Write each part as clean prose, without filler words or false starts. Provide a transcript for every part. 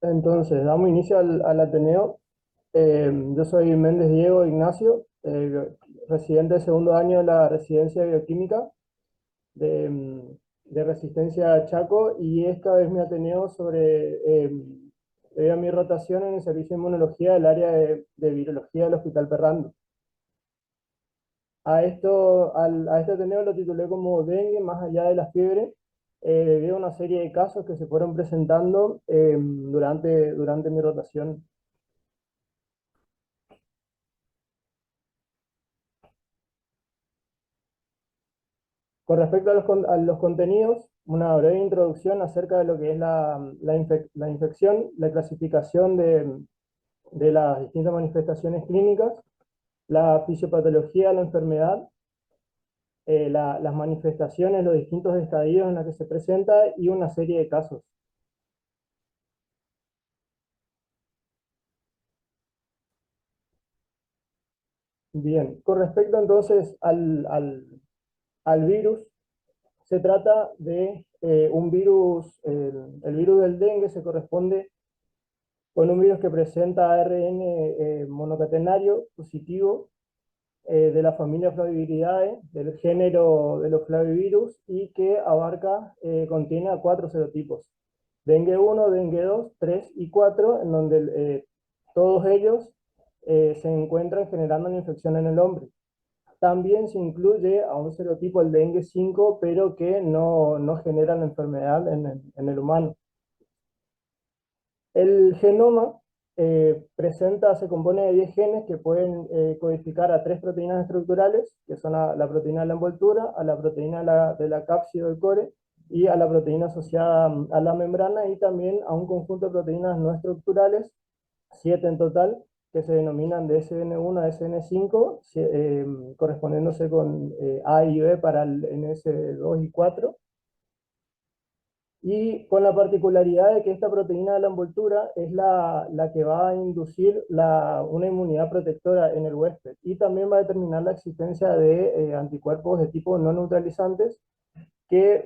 Entonces, damos inicio al Ateneo. Yo soy Méndez Diego Ignacio, residente de segundo año de la residencia de bioquímica de Resistencia Chaco, y esta vez mi Ateneo debido a mi rotación en el servicio de inmunología del área de virología del Hospital Perrando. A este Ateneo lo titulé como dengue más allá de la fiebre, debido a una serie de casos que se fueron presentando durante mi rotación. Con respecto a los contenidos, una breve introducción acerca de lo que es la infección, la clasificación de las distintas manifestaciones clínicas, la fisiopatología de la enfermedad, las manifestaciones, los distintos estadios en los que se presenta y una serie de casos. Bien, con respecto entonces al virus, se trata de un virus, el virus del dengue se corresponde con un virus que presenta ARN monocatenario positivo de la familia Flaviviridae, del género de los flavivirus, y que contiene a 4 serotipos: dengue 1, dengue 2, 3 y 4, en donde todos ellos se encuentran generando una infección en el hombre. También se incluye a un serotipo, el dengue 5, pero que no genera la enfermedad en el humano. El genoma se compone de 10 genes que pueden codificar a 3 proteínas estructurales, que son a la proteína de la envoltura, a la proteína de la cápside del core y a la proteína asociada a la membrana, y también a un conjunto de proteínas no estructurales, 7 en total, que se denominan de SN1 a SN5, correspondiéndose con A y B para el NS2 y 4, y con la particularidad de que esta proteína de la envoltura es la que va a inducir una inmunidad protectora en el huésped, y también va a determinar la existencia de anticuerpos de tipo no neutralizantes que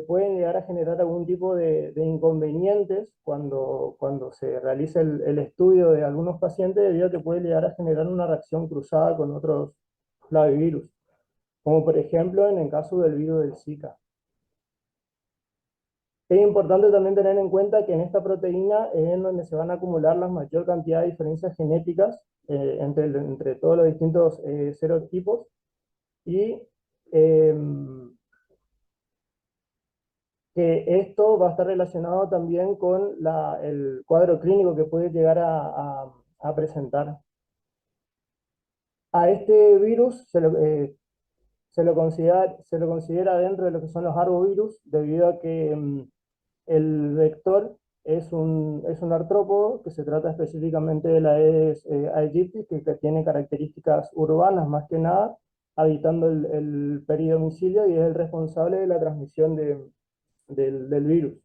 pueden llegar a generar algún tipo de inconvenientes cuando se realiza el estudio de algunos pacientes, debido a que puede llegar a generar una reacción cruzada con otros flavivirus, como por ejemplo en el caso del virus del Zika. Es importante también tener en cuenta que en esta proteína es en donde se van a acumular la mayor cantidad de diferencias genéticas entre todos los distintos serotipos, y eh, que esto va a estar relacionado también con el cuadro clínico que puede llegar a presentar. A este virus se lo considera dentro de lo que son los arbovirus, debido a que el vector es un artrópodo, que se trata específicamente de la Aedes aegypti, que tiene características urbanas más que nada, habitando el peridomicilio, y es el responsable de la transmisión del virus.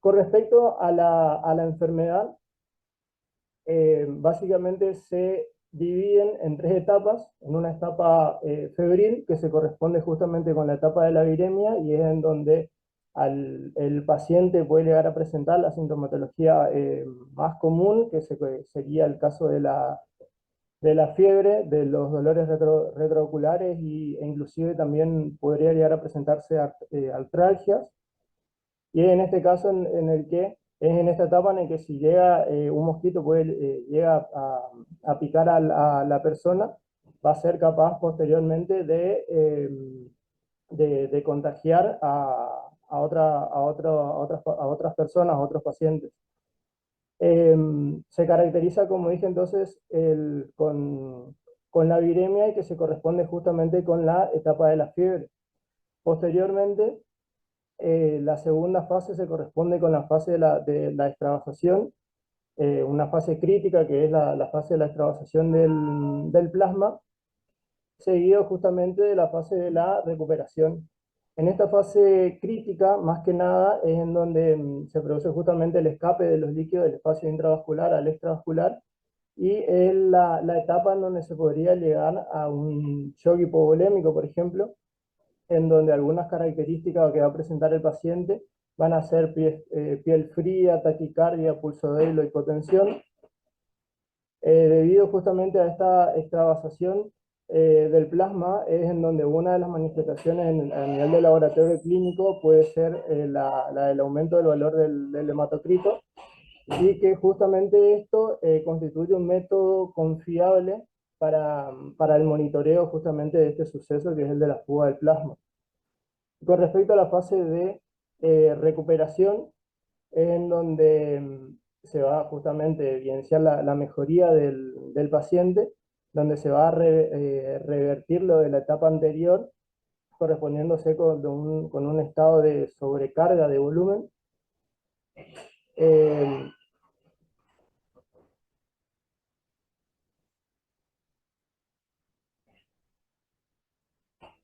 Con respecto a la enfermedad, básicamente se dividen en 3 etapas: en una etapa febril, que se corresponde justamente con la etapa de la viremia, y es en donde el paciente puede llegar a presentar la sintomatología más común, sería el caso de la fiebre, de los dolores retrooculares, e inclusive también podría llegar a presentarse artralgias. Y en este caso en el que es en esta etapa en el que, si llega un mosquito, llega a picar a la persona, va a ser capaz posteriormente de contagiar a otras personas, a otros pacientes. Se caracteriza, como dije entonces, con la viremia, y que se corresponde justamente con la etapa de la fiebre. Posteriormente, la segunda fase se corresponde con la fase de la extravasación, una fase crítica, que es la fase de la extravasación del plasma, seguido justamente de la fase de la recuperación. En esta fase crítica, más que nada, es en donde se produce justamente el escape de los líquidos del espacio intravascular al extravascular, y es la etapa en donde se podría llegar a un shock hipovolémico, por ejemplo, en donde algunas características que va a presentar el paciente van a ser piel fría, taquicardia, pulso débil o hipotensión, debido justamente a esta extravasación del plasma, es en donde una de las manifestaciones a nivel de laboratorio clínico puede ser la del aumento del valor del hematocrito, y que justamente esto constituye un método confiable para el monitoreo justamente de este suceso, que es el de la fuga del plasma. Con respecto a la fase de recuperación, en donde se va justamente a evidenciar la mejoría del paciente, donde se va a revertir lo de la etapa anterior, correspondiéndose con un estado de sobrecarga de volumen. Eh,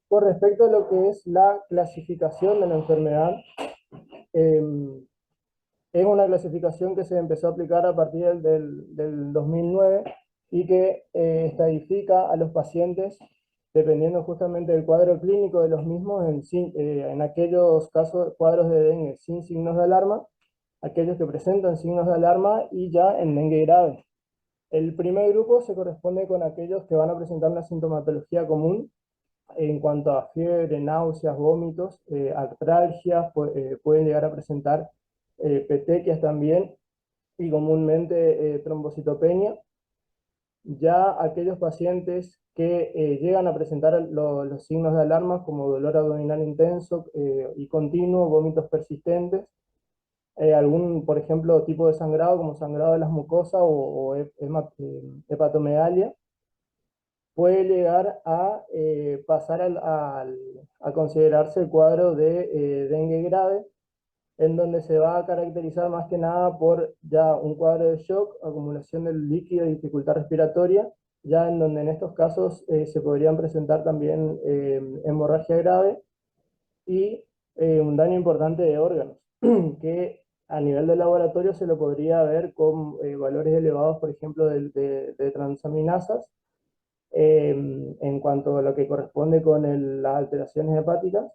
con respecto a lo que es la clasificación de la enfermedad, eh, es una clasificación que se empezó a aplicar a partir del 2009, y que estadifica a los pacientes dependiendo justamente del cuadro clínico de los mismos en aquellos casos, cuadros de dengue sin signos de alarma, aquellos que presentan signos de alarma, y ya en dengue grave. El primer grupo se corresponde con aquellos que van a presentar una sintomatología común en cuanto a fiebre, náuseas, vómitos, artralgias, pueden llegar a presentar petequias también, y comúnmente trombocitopenia. Ya aquellos pacientes que llegan a presentar los signos de alarma, como dolor abdominal intenso y continuo, vómitos persistentes, algún, por ejemplo, tipo de sangrado, como sangrado de las mucosas hepatomegalia, puede llegar a pasar a considerarse el cuadro de dengue grave, en donde se va a caracterizar más que nada por ya un cuadro de shock, acumulación del líquido y dificultad respiratoria, ya en donde en estos casos se podrían presentar también hemorragia grave y un daño importante de órganos, que a nivel de laboratorio se lo podría ver con valores elevados, por ejemplo, de transaminasas, en cuanto a lo que corresponde con las alteraciones hepáticas.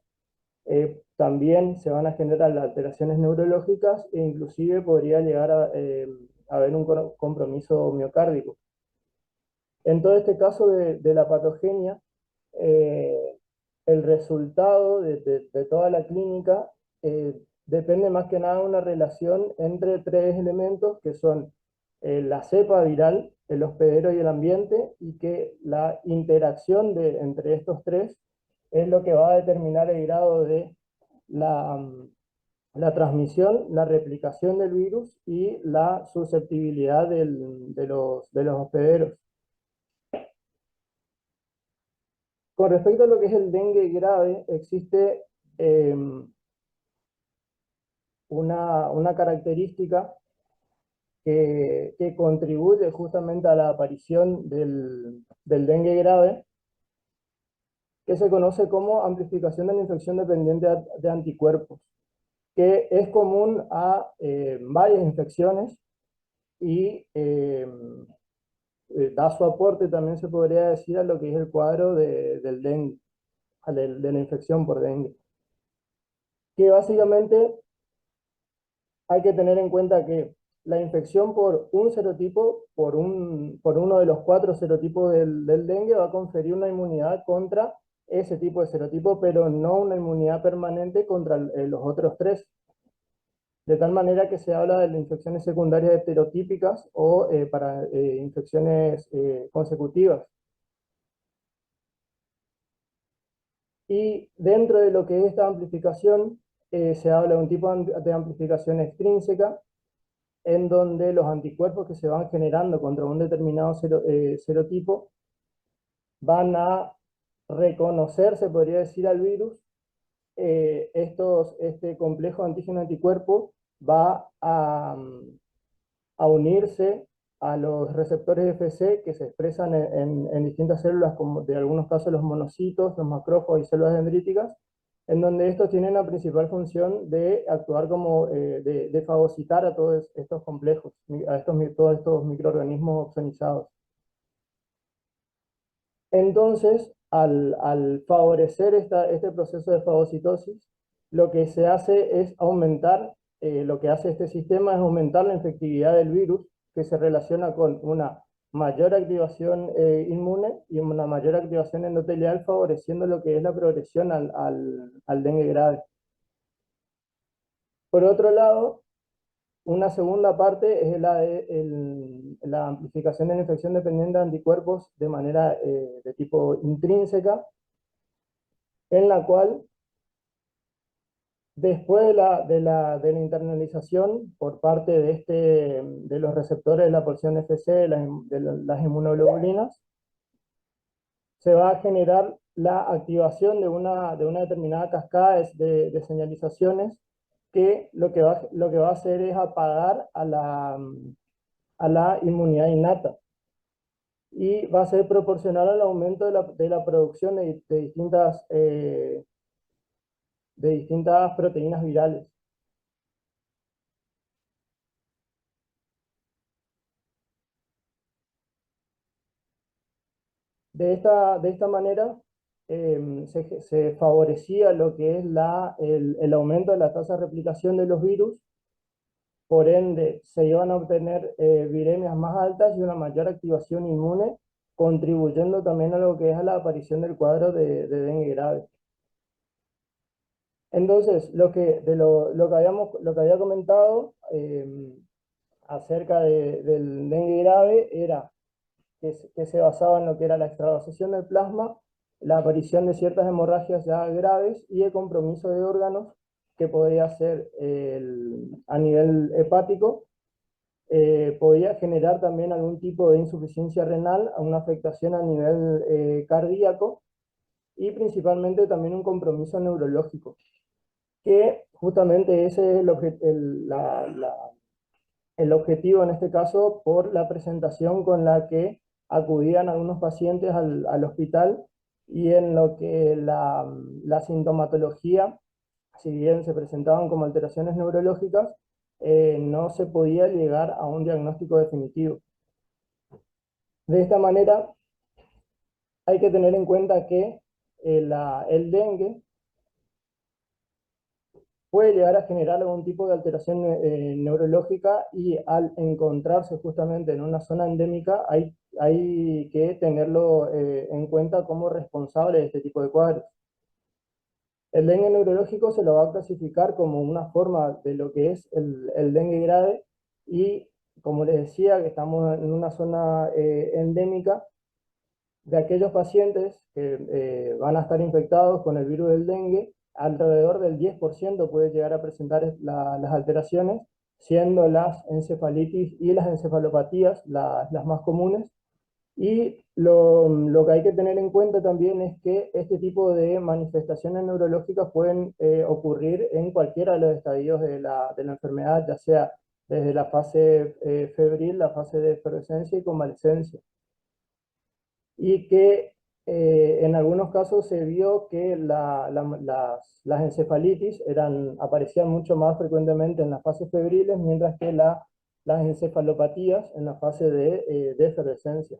También se van a generar las alteraciones neurológicas, e inclusive podría llegar a haber un compromiso miocárdico. En todo este caso de la patogenia, eh, el resultado de toda la clínica depende más que nada de una relación entre tres elementos, que son la cepa viral, el hospedero y el ambiente, y que la interacción entre estos tres es lo que va a determinar el grado de la, la transmisión, la replicación del virus y la susceptibilidad de los hospederos. Con respecto a lo que es el dengue grave, existe eh, una característica que contribuye justamente a la aparición del dengue grave, que se conoce como amplificación de la infección dependiente de anticuerpos, que es común a varias infecciones, y da su aporte, también se podría decir, a lo que es el cuadro del dengue, de la infección por dengue. Que básicamente hay que tener en cuenta que la infección por un serotipo, por uno de los 4 serotipos del dengue, va a conferir una inmunidad contra ese tipo de serotipo, pero no una inmunidad permanente contra los otros 3. De tal manera que se habla de las infecciones secundarias heterotípicas o para infecciones consecutivas. Y dentro de lo que es esta amplificación, se habla de un tipo de amplificación extrínseca, en donde los anticuerpos que se van generando contra un determinado serotipo van a reconocer, se podría decir, al virus. Este complejo antígeno-anticuerpo va a unirse a los receptores FC, que se expresan en distintas células, como de algunos casos los monocitos, los macrófagos y células dendríticas, en donde estos tienen la principal función de actuar como, de fagocitar a todos estos complejos, todos estos microorganismos opsonizados. Entonces, al favorecer este proceso de fagocitosis, lo que se hace es aumentar, lo que hace este sistema es aumentar la infectividad del virus, que se relaciona con una mayor activación inmune y una mayor activación endotelial, favoreciendo lo que es la progresión al dengue grave. Por otro lado, una segunda parte es la amplificación de la infección dependiente de anticuerpos de manera de tipo intrínseca, en la cual después de la internalización por parte de los receptores de la porción FC, las inmunoglobulinas, se va a generar la activación de una determinada cascada de señalizaciones que lo que va a hacer es apagar a la inmunidad innata y va a ser proporcional al aumento de la producción de distintas proteínas virales. De esta manera se favorecía lo que es el aumento de la tasa de replicación de los virus, por ende se iban a obtener viremias más altas y una mayor activación inmune, contribuyendo también a lo que es a la aparición del cuadro de dengue grave. Entonces, lo que había comentado acerca del dengue grave era que se basaba en lo que era la extravasación del plasma, la aparición de ciertas hemorragias ya graves y el compromiso de órganos que podía ser a nivel hepático, podía generar también algún tipo de insuficiencia renal, una afectación a nivel cardíaco y principalmente también un compromiso neurológico, que justamente ese es el objetivo en este caso por la presentación con la que acudían algunos pacientes al hospital, y en lo que la sintomatología, si bien se presentaban como alteraciones neurológicas, no se podía llegar a un diagnóstico definitivo. De esta manera, hay que tener en cuenta que el dengue puede llegar a generar algún tipo de alteración neurológica, y al encontrarse justamente en una zona endémica hay que tenerlo en cuenta como responsable de este tipo de cuadros. El dengue neurológico se lo va a clasificar como una forma de lo que es el dengue grave, y como les decía, que estamos en una zona endémica. De aquellos pacientes que van a estar infectados con el virus del dengue, alrededor del 10% puede llegar a presentar las alteraciones, siendo las encefalitis y las encefalopatías las más comunes. Y lo que hay que tener en cuenta también es que este tipo de manifestaciones neurológicas pueden ocurrir en cualquiera de los estadios de la enfermedad, ya sea desde la fase febril, la fase de efervescencia y convalescencia. Y que en algunos casos se vio que las encefalitis aparecían mucho más frecuentemente en las fases febriles, mientras que las encefalopatías en la fase de efervescencia.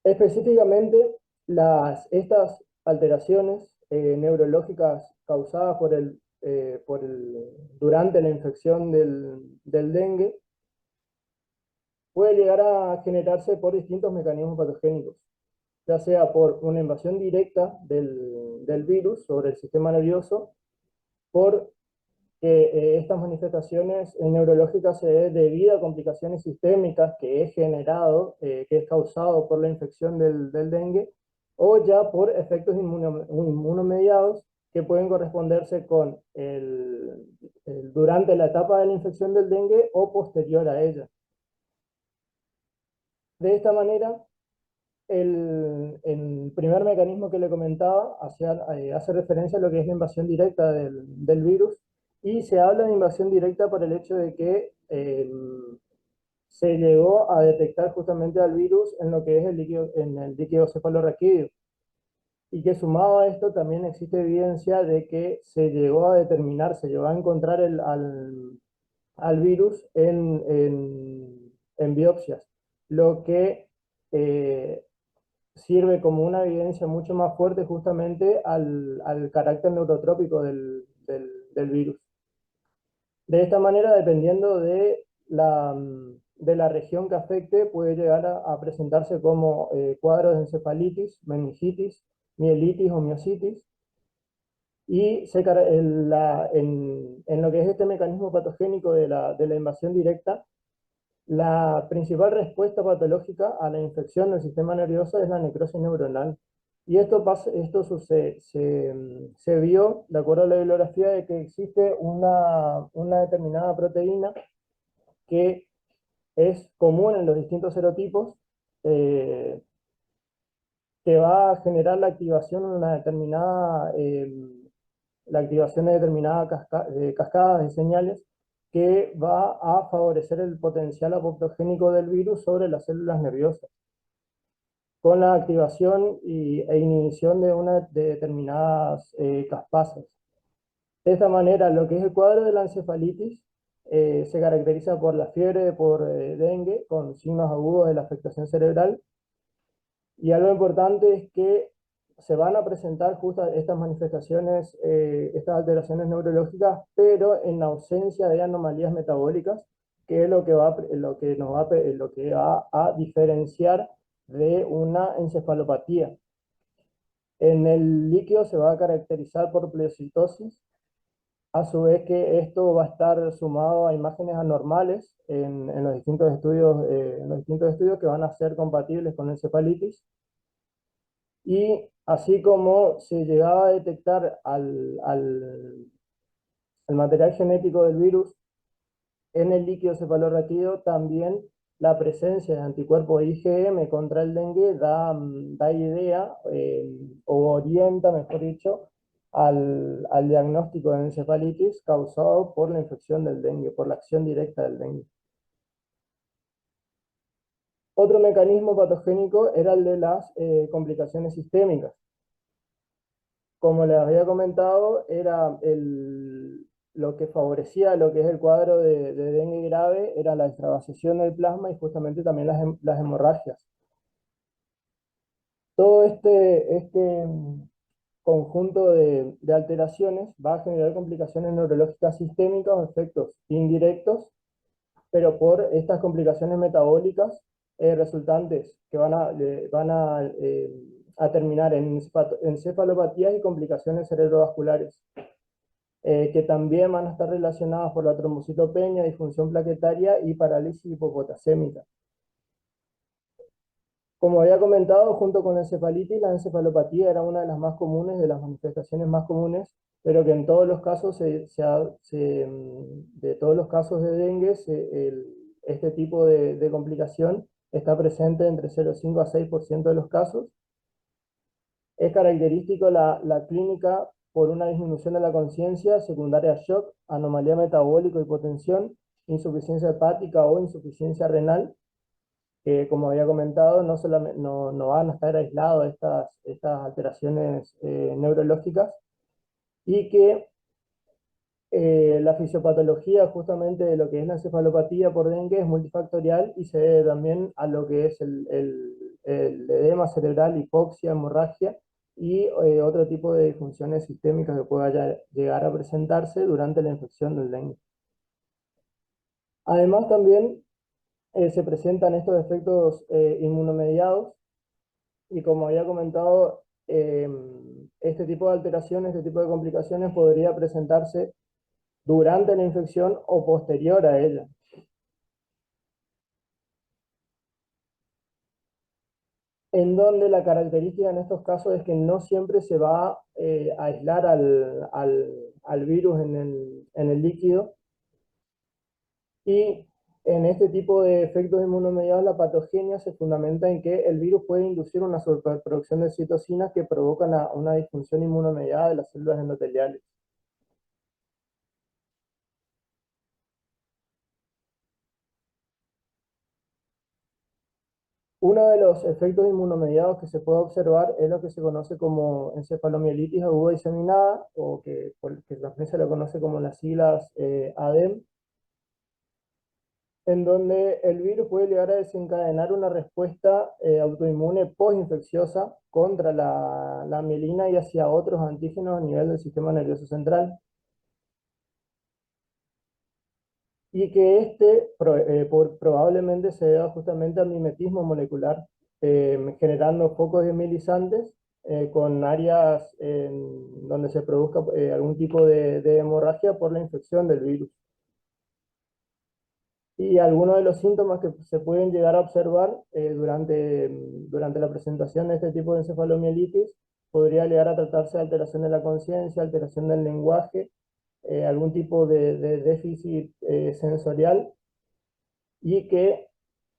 Específicamente, estas alteraciones neurológicas causadas durante la infección del dengue puede llegar a generarse por distintos mecanismos patogénicos, ya sea por una invasión directa del virus sobre el sistema nervioso, por que estas manifestaciones neurológicas se den debido a complicaciones sistémicas que es causado por la infección del dengue, o ya por efectos inmunomediados que pueden corresponderse con durante la etapa de la infección del dengue o posterior a ella. De esta manera, el primer mecanismo que le comentaba hace referencia a lo que es la invasión directa del virus, y se habla de invasión directa por el hecho de que se llegó a detectar justamente al virus en lo que es en el líquido cefalorraquídeo. Y que sumado a esto también existe evidencia de que se llegó a determinar, se llegó a encontrar al virus en biopsias, lo que eh, sirve como una evidencia mucho más fuerte justamente al carácter neurotrópico del virus. De esta manera, dependiendo de la región que afecte, puede llegar a presentarse como cuadros de encefalitis, meningitis, mielitis o miositis. Y en lo que es este mecanismo patogénico de la invasión directa, la principal respuesta patológica a la infección del sistema nervioso es la necrosis neuronal. Y esto se vio, de acuerdo a la bibliografía, de que existe una determinada proteína que es común en los distintos serotipos, eh, que va a generar la activación de determinadas cascadas de señales que va a favorecer el potencial apoptogénico del virus sobre las células nerviosas, con la activación e inhibición de determinadas caspasas. De esta manera, lo que es el cuadro de la encefalitis se caracteriza por la fiebre por dengue, con signos agudos de la afectación cerebral, y algo importante es que se van a presentar justo estas manifestaciones, estas alteraciones neurológicas, pero en ausencia de anomalías metabólicas, que es lo que va a diferenciar de una encefalopatía. En el líquido se va a caracterizar por pleocitosis, a su vez que esto va a estar sumado a imágenes anormales en los distintos estudios que van a ser compatibles con encefalitis. Y así como se llegaba a detectar al material genético del virus en el líquido cefalorraquídeo, también la presencia de anticuerpos IgM contra el dengue da idea, o orienta, mejor dicho, al diagnóstico de encefalitis causado por la infección del dengue, por la acción directa del dengue. Otro mecanismo patogénico era el de las complicaciones sistémicas. Como les había comentado, lo que favorecía lo que es el cuadro de dengue grave era la extravasación del plasma y justamente también las hemorragias. Todo este conjunto de alteraciones va a generar complicaciones neurológicas sistémicas o efectos indirectos, pero por estas complicaciones metabólicas resultantes que van a terminar en encefalopatías y complicaciones cerebrovasculares, que también van a estar relacionadas por la trombocitopenia, disfunción plaquetaria y parálisis hipopotasémica. Como había comentado, junto con la encefalitis, la encefalopatía era una de las más comunes, de las manifestaciones más comunes, pero que en todos los casos, de todos los casos de dengue, este tipo de complicación está presente entre 0,5 a 6% de los casos. Es característico la clínica por una disminución de la conciencia, secundaria a shock, anomalía metabólica, hipotensión, insuficiencia hepática o insuficiencia renal, que como había comentado, no van a estar aislados estas alteraciones neurológicas, y que la fisiopatología justamente de lo que es la encefalopatía por dengue es multifactorial y se debe también a lo que es el edema cerebral, hipoxia, hemorragia y otro tipo de disfunciones sistémicas que pueda llegar a presentarse durante la infección del dengue. Además también se presentan estos efectos inmunomediados, y como había comentado, este tipo de alteraciones, este tipo de complicaciones podría presentarse durante la infección o posterior a ella. En donde la característica en estos casos es que no siempre se va a aislar al virus en el líquido, y en este tipo de efectos inmunomediados la patogenia se fundamenta en que el virus puede inducir una superproducción de citocinas que provocan una disfunción inmunomediada de las células endoteliales. Uno de los efectos inmunomediados que se puede observar es lo que se conoce como encefalomielitis aguda diseminada, o que también se lo conoce como las siglas ADEM, en donde el virus puede llegar a desencadenar una respuesta autoinmune postinfecciosa contra la mielina y hacia otros antígenos a nivel del sistema nervioso central. Y que probablemente se deba justamente al mimetismo molecular, generando focos demilizantes con áreas donde se produzca algún tipo de hemorragia por la infección del virus. Y algunos de los síntomas que se pueden llegar a observar durante la presentación de este tipo de encefalomielitis podría llegar a tratarse de alteración de la conciencia, alteración del lenguaje, algún tipo de déficit sensorial, y que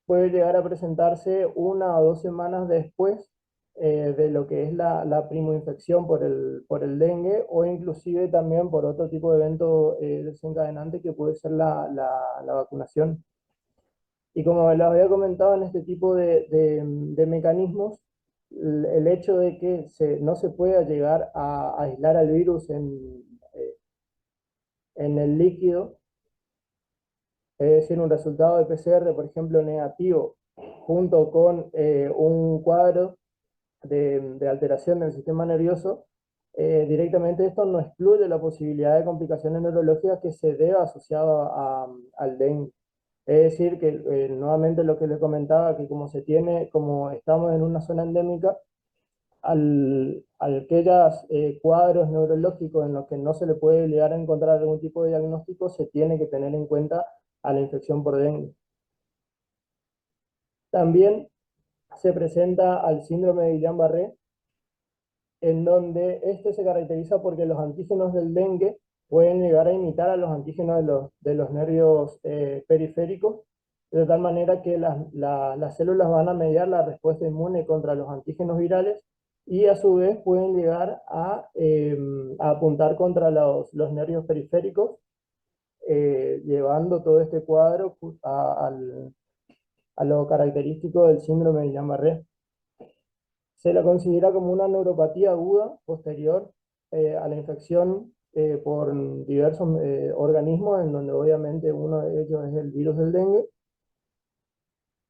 puede llegar a presentarse 1 o 2 semanas después de lo que es la primoinfección por el dengue, o inclusive también por otro tipo de evento desencadenante que puede ser la vacunación. Y como les había comentado, en este tipo de mecanismos, el hecho de que no se pueda llegar a aislar al virus en el líquido, es decir, un resultado de PCR, por ejemplo, negativo, junto con un cuadro de alteración del sistema nervioso, directamente esto no excluye la posibilidad de complicaciones neurológicas que se deba asociado al dengue. Es decir, que nuevamente lo que les comentaba, que como estamos en una zona endémica, aquellos cuadros neurológicos en los que no se le puede llegar a encontrar algún tipo de diagnóstico, se tiene que tener en cuenta a la infección por dengue. También se presenta al síndrome de Guillain-Barré, en donde este se caracteriza porque los antígenos del dengue pueden llegar a imitar a los antígenos de los nervios periféricos, de tal manera que las células van a mediar la respuesta inmune contra los antígenos virales, y a su vez pueden llegar a apuntar contra los nervios periféricos, llevando todo este cuadro a lo característico del síndrome de Guillain-Barré. Se la considera como una neuropatía aguda posterior a la infección por diversos organismos, en donde obviamente uno de ellos es el virus del dengue.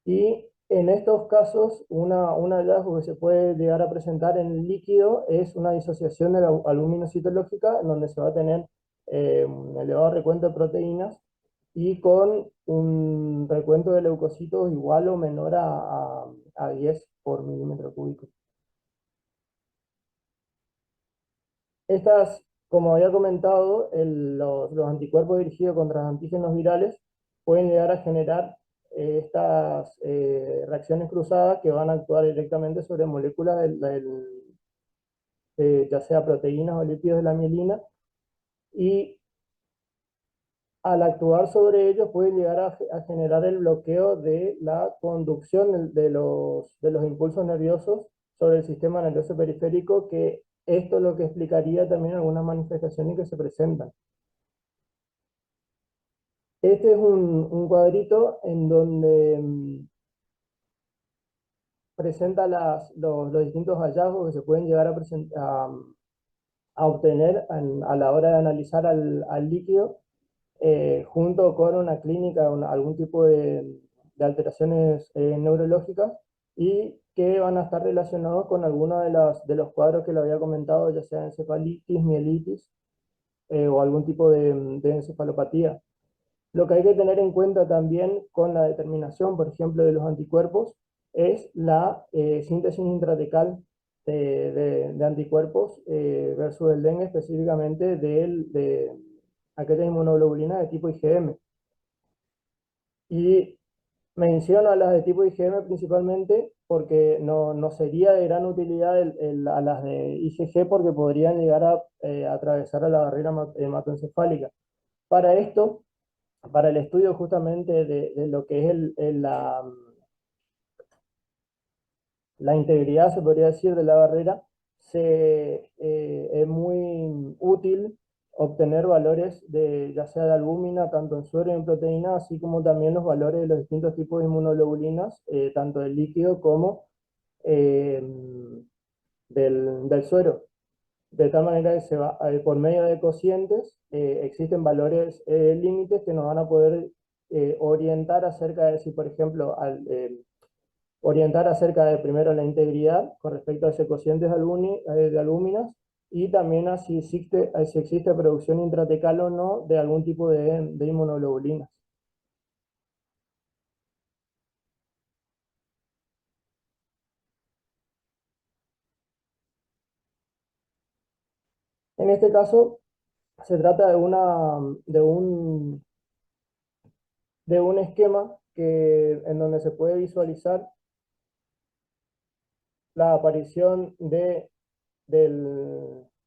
Y en estos casos, un hallazgo que se puede llegar a presentar en el líquido es una disociación de la albúmina citológica, en donde se va a tener un elevado recuento de proteínas y con un recuento de leucocitos igual o menor a 10 por milímetro cúbico. Como había comentado, los anticuerpos dirigidos contra antígenos virales pueden llegar a generar estas reacciones cruzadas que van a actuar directamente sobre moléculas ya sea proteínas o lípidos de la mielina, y al actuar sobre ellos pueden llegar a generar el bloqueo de la conducción de los impulsos nerviosos sobre el sistema nervioso periférico, que esto es lo que explicaría también algunas manifestaciones que se presentan. Este es un cuadrito en donde presenta los distintos hallazgos que se pueden llegar a obtener a la hora de analizar al líquido, junto con una clínica, algún tipo de alteraciones neurológicas, y que van a estar relacionados con algunos de los cuadros que le había comentado, ya sea encefalitis, mielitis, o algún tipo de encefalopatía. Lo que hay que tener en cuenta también con la determinación, por ejemplo, de los anticuerpos, es la síntesis intratecal de anticuerpos versus el dengue, específicamente de aquella inmunoglobulina de tipo IgM. Y menciono a las de tipo IgM principalmente porque no sería de gran utilidad a las de IgG, porque podrían llegar a atravesar a la barrera hematoencefálica. Para esto, para el estudio justamente de lo que es la integridad, se podría decir, de la barrera, es muy útil obtener valores de, ya sea de albúmina, tanto en suero y en proteína, así como también los valores de los distintos tipos de inmunoglobulinas, tanto del líquido como eh, del suero. De tal manera que por medio de cocientes existen valores límites que nos van a poder orientar acerca de si, por ejemplo, orientar acerca de primero la integridad con respecto a ese cociente de albúminas y también a si existe producción intratecal o no de algún tipo de inmunoglobulinas. En este caso, se trata de un esquema en donde se puede visualizar la aparición del,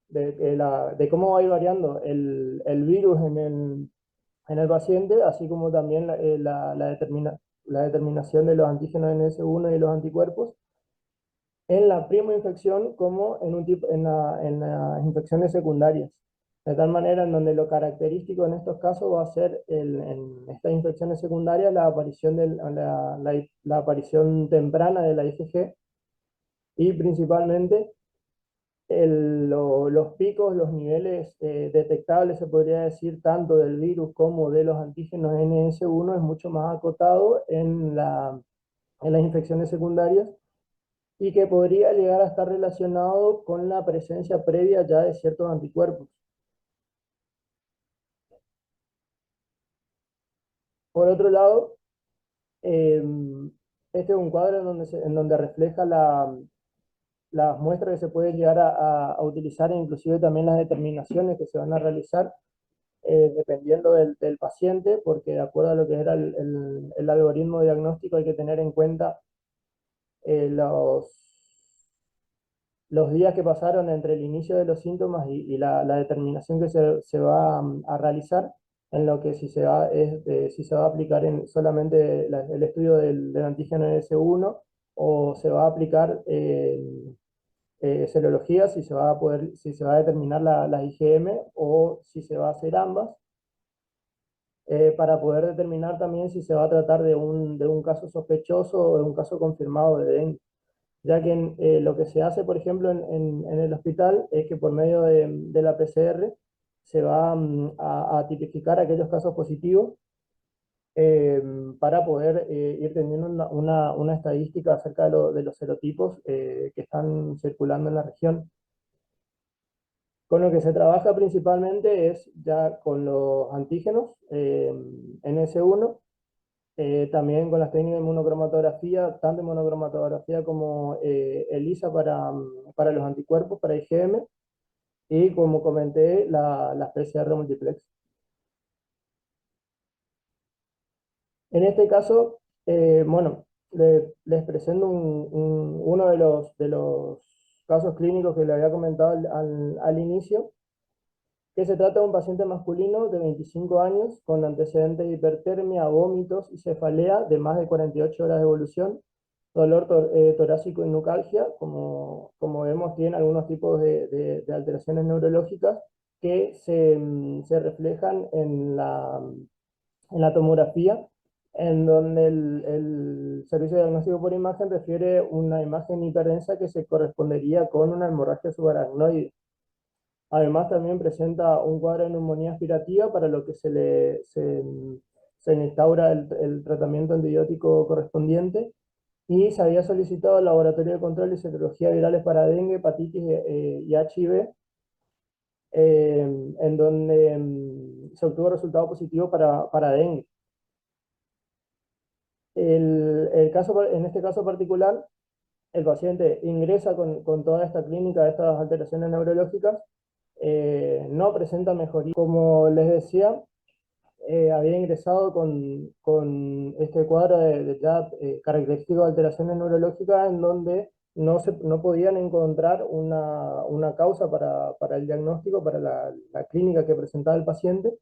de cómo va a ir variando el virus en el paciente, así como también la determinación de los antígenos NS1 y los anticuerpos en la primoinfección como en las infecciones secundarias. De tal manera en donde lo característico en estos casos va a ser en estas infecciones secundarias la aparición, la aparición temprana de la IgG y principalmente los picos, los niveles detectables, se podría decir, tanto del virus como de los antígenos NS1 es mucho más acotado en las infecciones secundarias y que podría llegar a estar relacionado con la presencia previa ya de ciertos anticuerpos. Por otro lado, eh, este es un cuadro en donde refleja las muestras que se pueden llegar a utilizar e inclusive también las determinaciones que se van a realizar dependiendo del paciente, porque de acuerdo a lo que era el algoritmo diagnóstico hay que tener en cuenta eh, los, los días que pasaron entre el inicio de los síntomas y la determinación que se va a realizar, en lo que si se va a aplicar solamente el estudio del antígeno S1 o se va a aplicar serología, si se va a determinar las IgM o si se va a hacer ambas, para poder determinar también si se va a tratar de un caso sospechoso o de un caso confirmado de dengue, ya que lo que se hace, por ejemplo, en el hospital es que por medio de la PCR se va a tipificar aquellos casos positivos eh, para poder ir teniendo una estadística acerca de los serotipos que están circulando en la región. Con lo que se trabaja principalmente es ya con los antígenos NS1, también con las técnicas de monocromatografía, tanto de monocromatografía como ELISA para los anticuerpos, para IgM, y como comenté, las PCR multiplex. En este caso, bueno, les presento uno de los casos clínicos que le había comentado al inicio, que se trata de un paciente masculino de 25 años con antecedentes de hipertermia, vómitos y cefalea de más de 48 horas de evolución, dolor torácico y nucalgia, como vemos tiene algunos tipos de alteraciones neurológicas que se reflejan en la tomografía, en donde el servicio de diagnóstico por imagen refiere una imagen hiperdensa que se correspondería con una hemorragia subaracnoide. Además, también presenta un cuadro de neumonía aspirativa para lo que se instaura el tratamiento antibiótico correspondiente y se había solicitado al laboratorio de control y serología virales para dengue, hepatitis y HIV, en donde se obtuvo resultado positivo para dengue. En este caso particular, el paciente ingresa con toda esta clínica, estas alteraciones neurológicas, no presenta mejoría. Como les decía, había ingresado con este cuadro de ya característico de alteraciones neurológicas en donde no podían encontrar una causa para el diagnóstico, para la clínica que presentaba el paciente,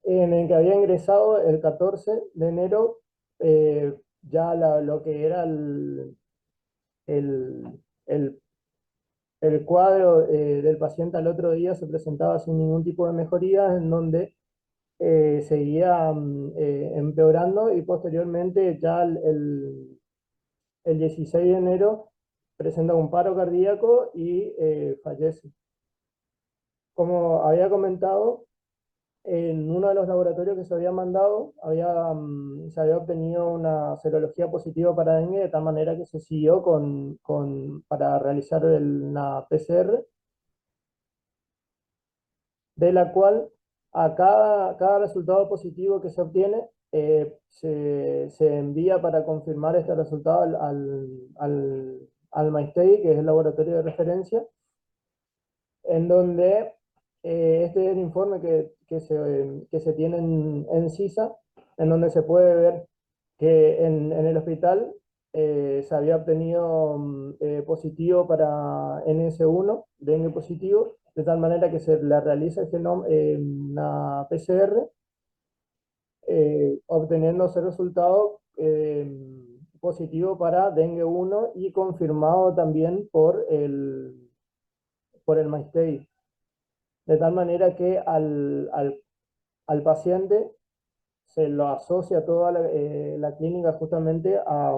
en el que había ingresado el 14 de enero, ya lo que era el, El cuadro del paciente al otro día se presentaba sin ningún tipo de mejoría, en donde seguía empeorando y posteriormente ya el 16 de enero presenta un paro cardíaco y fallece. Como había comentado, en uno de los laboratorios que se había mandado se había obtenido una serología positiva para dengue, de tal manera que se siguió para realizar una PCR, de la cual a cada resultado positivo que se obtiene se envía para confirmar este resultado al MyStay, que es el laboratorio de referencia, en donde este es el informe que se tiene en CISA, en donde se puede ver que en el hospital se había obtenido positivo para NS1, dengue positivo, de tal manera que se le realiza una PCR, obteniendo ese resultado positivo para dengue 1 y confirmado también por el MyStay, de tal manera que al paciente se lo asocia toda la clínica justamente a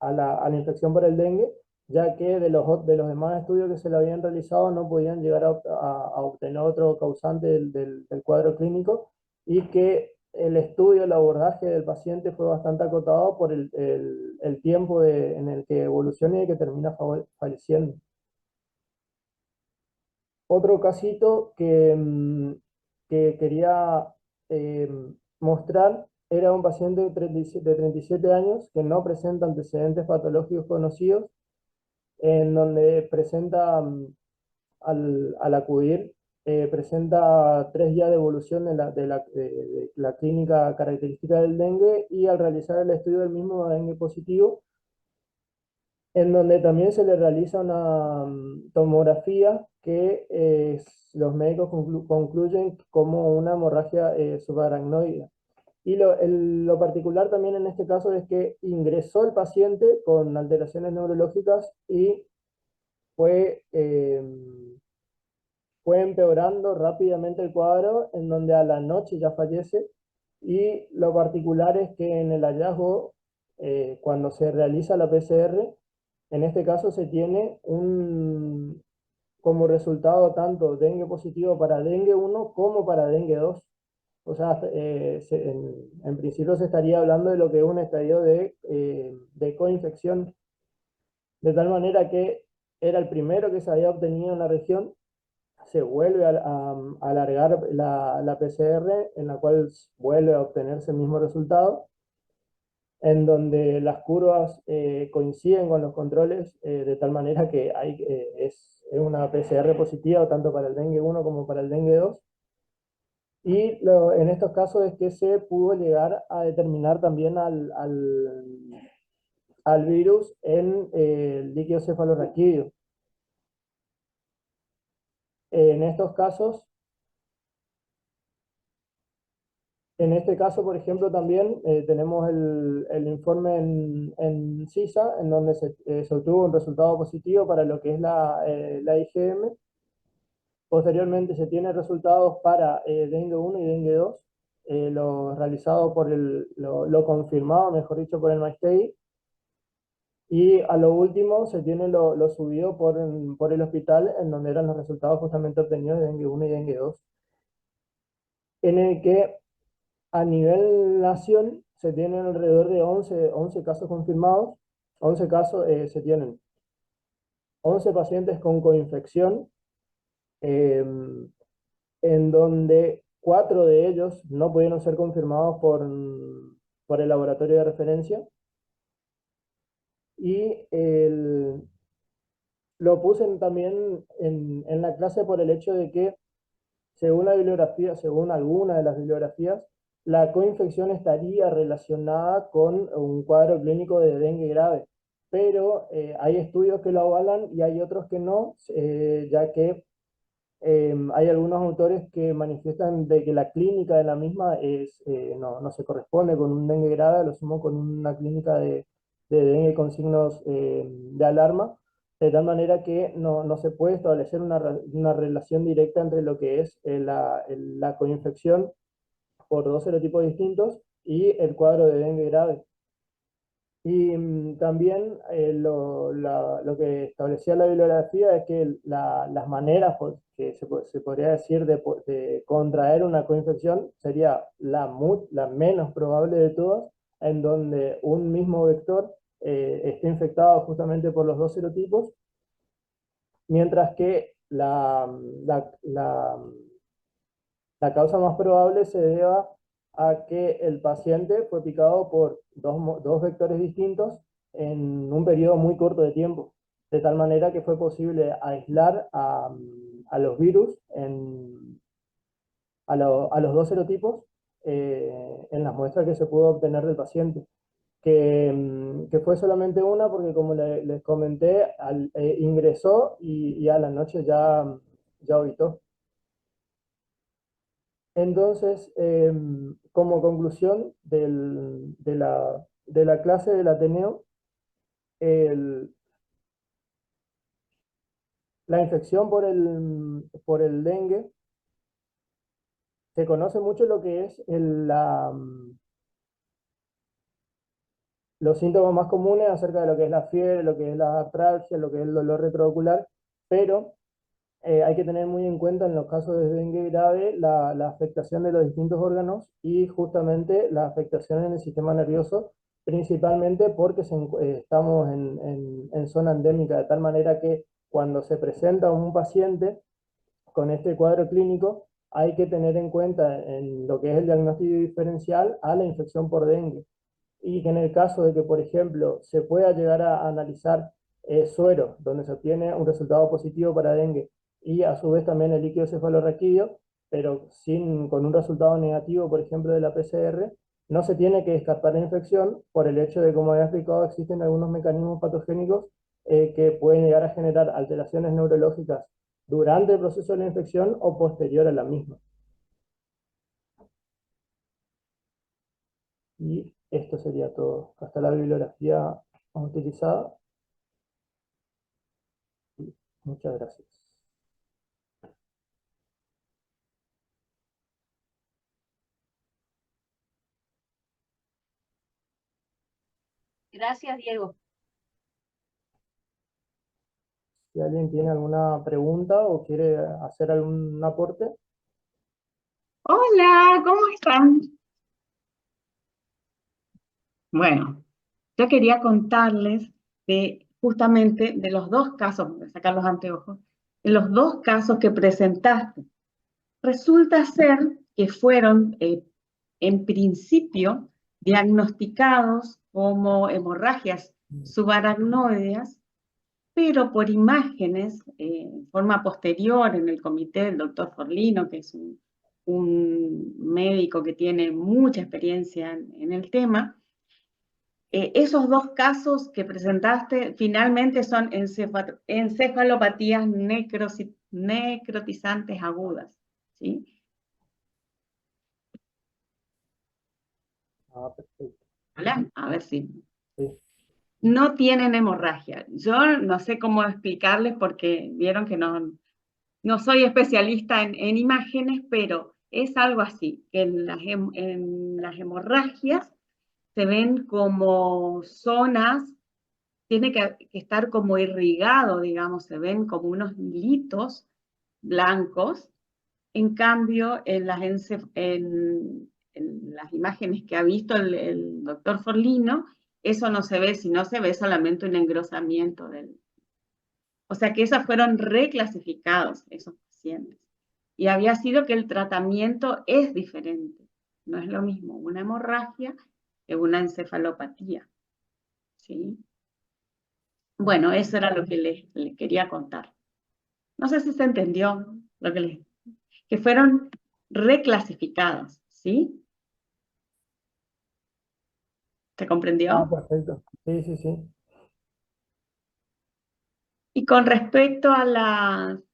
la infección por el dengue, ya que de los demás estudios que se le habían realizado no podían llegar a obtener otro causante del cuadro clínico, y que el estudio, el abordaje del paciente fue bastante acotado por el tiempo en el que evoluciona y que termina falleciendo. Otro casito que quería eh, mostrar era un paciente de 37 años que no presenta antecedentes patológicos conocidos, en donde presenta, al acudir, presenta 3 días de evolución de la clínica característica del dengue, y al realizar el estudio del mismo dengue positivo, en donde también se le realiza una tomografía que los médicos concluyen como una hemorragia subaracnoide. Y lo particular también en este caso es que ingresó el paciente con alteraciones neurológicas y fue, eh, fue empeorando rápidamente el cuadro, en donde a la noche ya fallece. Y lo particular es que en el hallazgo, cuando se realiza la PCR, en este caso se tiene como resultado tanto dengue positivo para dengue 1 como para dengue 2. O sea, en principio se estaría hablando de lo que es un estadio de coinfección, de tal manera que era el primero que se había obtenido en la región. Se vuelve a alargar la PCR, en la cual vuelve a obtenerse el mismo resultado, en donde las curvas coinciden con los controles, de tal manera que es una PCR positiva tanto para el dengue 1 como para el dengue 2. Y en estos casos es que se pudo llegar a determinar también al virus en el líquido cefalorraquídeo. En estos casos, en este caso, por ejemplo, también tenemos el informe en CISA, en donde se obtuvo un resultado positivo para lo que es la IgM. Posteriormente se tienen resultados para dengue 1 y dengue 2, lo realizado lo confirmado, mejor dicho, por el MyStay. Y a lo último se tiene lo subido por el hospital, en donde eran los resultados justamente obtenidos de dengue 1 y dengue 2, en el que a nivel nación se tienen alrededor de 11 casos confirmados. 11 casos, se tienen 11 pacientes con coinfección, eh, en donde 4 de ellos no pudieron ser confirmados por el laboratorio de referencia. Y lo puse también en la clase por el hecho de que, según la bibliografía, según alguna de las bibliografías, la coinfección estaría relacionada con un cuadro clínico de dengue grave, pero hay estudios que lo avalan y hay otros que no, ya que hay algunos autores que manifiestan de que la clínica de la misma no se corresponde con un dengue grave, lo sumo con una clínica de dengue con signos de alarma, de tal manera que no se puede establecer una relación directa entre lo que es la coinfección por dos serotipos distintos y el cuadro de dengue grave. Y también lo que establecía la bibliografía es que las maneras que se podría decir de contraer una coinfección sería la menos probable de todas, en donde un mismo vector esté infectado justamente por los dos serotipos, mientras que la causa más probable se deba a que el paciente fue picado por dos vectores distintos en un periodo muy corto de tiempo, de tal manera que fue posible aislar a los virus, a los dos serotipos, en las muestras que se pudo obtener del paciente. Que fue solamente una porque, como les comenté, ingresó y a la noche ya habitó. Entonces, como conclusión de la clase del Ateneo, el- la infección por el dengue, se conoce mucho lo que es los síntomas más comunes acerca de lo que es la fiebre, lo que es la artralgia, lo que es el dolor retroocular, pero hay que tener muy en cuenta en los casos de dengue grave la afectación de los distintos órganos y justamente la afectación en el sistema nervioso, principalmente porque estamos en zona endémica, de tal manera que cuando se presenta un paciente con este cuadro clínico, hay que tener en cuenta en lo que es el diagnóstico diferencial a la infección por dengue. Y que en el caso de que, por ejemplo, se pueda llegar a analizar suero, donde se obtiene un resultado positivo para dengue, y a su vez también el líquido cefalorraquídeo, pero con un resultado negativo, por ejemplo, de la PCR, no se tiene que descartar la infección por el hecho de, como había explicado, existen algunos mecanismos patogénicos que pueden llegar a generar alteraciones neurológicas durante el proceso de la infección o posterior a la misma. Y esto sería todo. Hasta la bibliografía utilizada. Muchas gracias. Gracias, Diego. Si alguien tiene alguna pregunta o quiere hacer algún aporte. Hola, ¿cómo están? Bueno, yo quería contarles de justamente de los dos casos, voy a sacar los anteojos, de los dos casos que presentaste. Resulta ser que fueron, en principio, diagnosticados como hemorragias subaracnoideas, pero por imágenes, en forma posterior en el comité del doctor Forlino, que es un médico que tiene mucha experiencia en el tema, esos dos casos que presentaste finalmente son encefalopatías necrotizantes agudas, ¿sí? Perfecto. ¿Hola? A ver si... Sí. No tienen hemorragia. Yo no sé cómo explicarles porque vieron que no soy especialista en imágenes, pero es algo así, que en las hemorragias se ven como zonas, tiene que estar como irrigado, digamos, se ven como unos hilitos blancos. En cambio, en las imágenes que ha visto el doctor Forlino, eso no se ve, sino se ve solamente un engrosamiento del... O sea que esos fueron reclasificados, esos pacientes. Y había sido que el tratamiento es diferente. No es lo mismo una hemorragia que una encefalopatía. ¿Sí? Bueno, eso era lo que les quería contar. No sé si se entendió lo que fueron reclasificados, ¿sí? ¿Se comprendió? Perfecto. Sí, sí, sí. Y con respecto al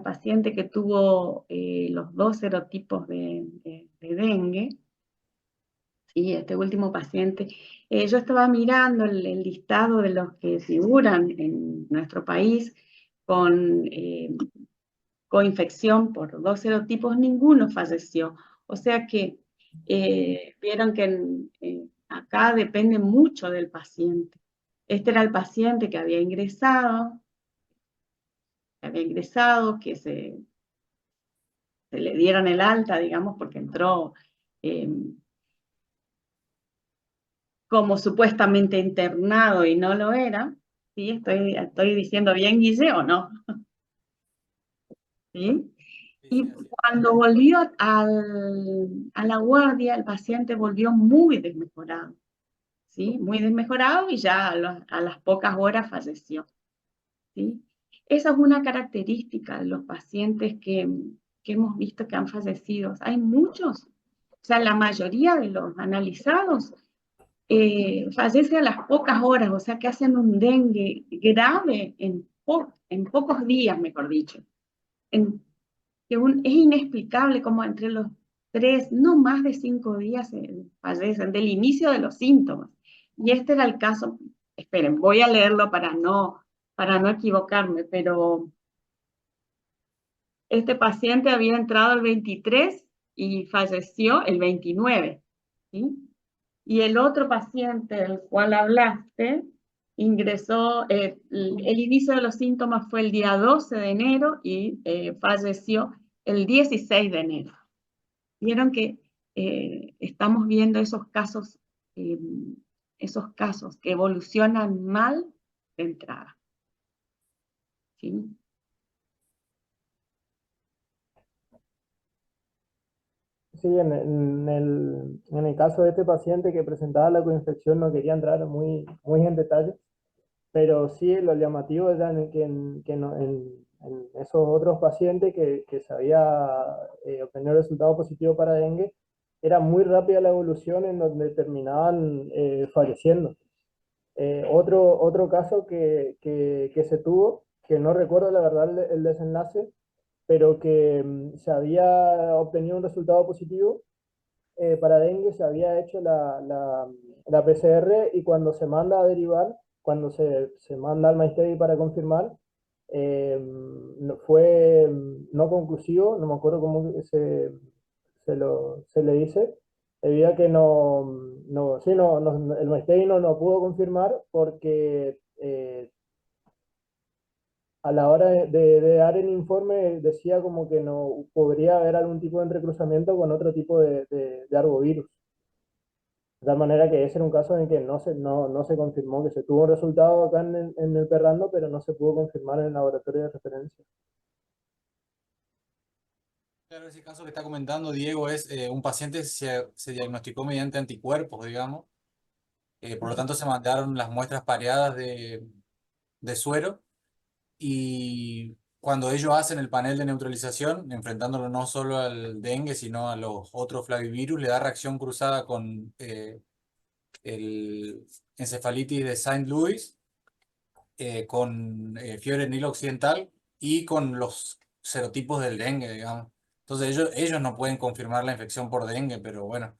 paciente que tuvo los dos serotipos de dengue, y este último paciente, yo estaba mirando el listado de los que figuran en nuestro país con coinfección por dos serotipos, ninguno falleció. O sea que vieron que acá depende mucho del paciente. Este era el paciente que había ingresado, que se le dieron el alta, digamos, porque entró eh, como supuestamente internado y no lo era. ¿Sí? ¿Estoy diciendo bien, Guille, o no? ¿Sí? Sí, Y sí, así es. cuando volvió a la guardia, el paciente volvió muy desmejorado, ¿sí? Muy desmejorado y ya a las pocas horas falleció, ¿sí? Esa es una característica de los pacientes que hemos visto que han fallecido. Hay muchos, o sea, la mayoría de los analizados fallece a las pocas horas, o sea, que hacen un dengue grave en pocos días, mejor dicho. En, es inexplicable cómo entre los 3, no más de 5 días fallecen del inicio de los síntomas. Y este era el caso, esperen, voy a leerlo para no equivocarme, pero este paciente había entrado el 23 y falleció el 29, ¿sí? Y el otro paciente del cual hablaste ingresó, el inicio de los síntomas fue el día 12 de enero y falleció el 16 de enero. Vieron que estamos viendo eh, esos casos que evolucionan mal de entrada. ¿Sí? Sí, en el caso de este paciente que presentaba la coinfección no quería entrar muy en detalle, pero sí lo llamativo era en esos otros pacientes que se había obtenido resultado positivo para dengue, era muy rápida la evolución en donde terminaban falleciendo. Otro caso que se tuvo, que no recuerdo la verdad el desenlace, pero que se había obtenido un resultado positivo para dengue, se había hecho la PCR y cuando se manda a derivar, cuando se manda al MyStay para confirmar, fue no conclusivo, no me acuerdo cómo se le dice, debido a que sí, el MyStay no pudo confirmar porque a la hora de dar el informe decía como que no podría haber algún tipo de entrecruzamiento con otro tipo de arbovirus. De tal manera que ese era un caso en que no se confirmó, que se tuvo un resultado acá en el Perrando, pero no se pudo confirmar en el laboratorio de referencia. Claro, ese caso que está comentando Diego es un paciente se diagnosticó mediante anticuerpos, digamos. Por lo tanto, se mandaron las muestras pareadas de suero y cuando ellos hacen el panel de neutralización, enfrentándolo no solo al dengue, sino a los otros flavivirus, le da reacción cruzada con el encefalitis de Saint Louis, con fiebre Nilo occidental y con los serotipos del dengue, digamos. Entonces ellos no pueden confirmar la infección por dengue, pero bueno,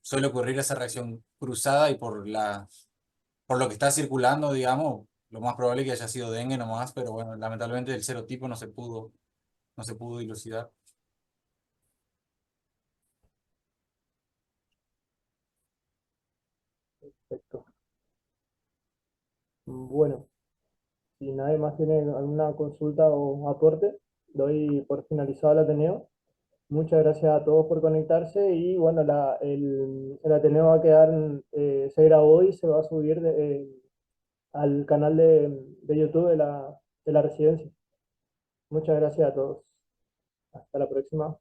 suele ocurrir esa reacción cruzada y por lo que está circulando, digamos, lo más probable es que haya sido dengue nomás, pero bueno, lamentablemente el serotipo no se pudo dilucidar. Perfecto. Bueno, si nadie más tiene alguna consulta o aporte, doy por finalizado el Ateneo. Muchas gracias a todos por conectarse y bueno, el Ateneo va a quedar, se grabó y se va a subir al canal de YouTube de la residencia. Muchas gracias a todos. Hasta la próxima.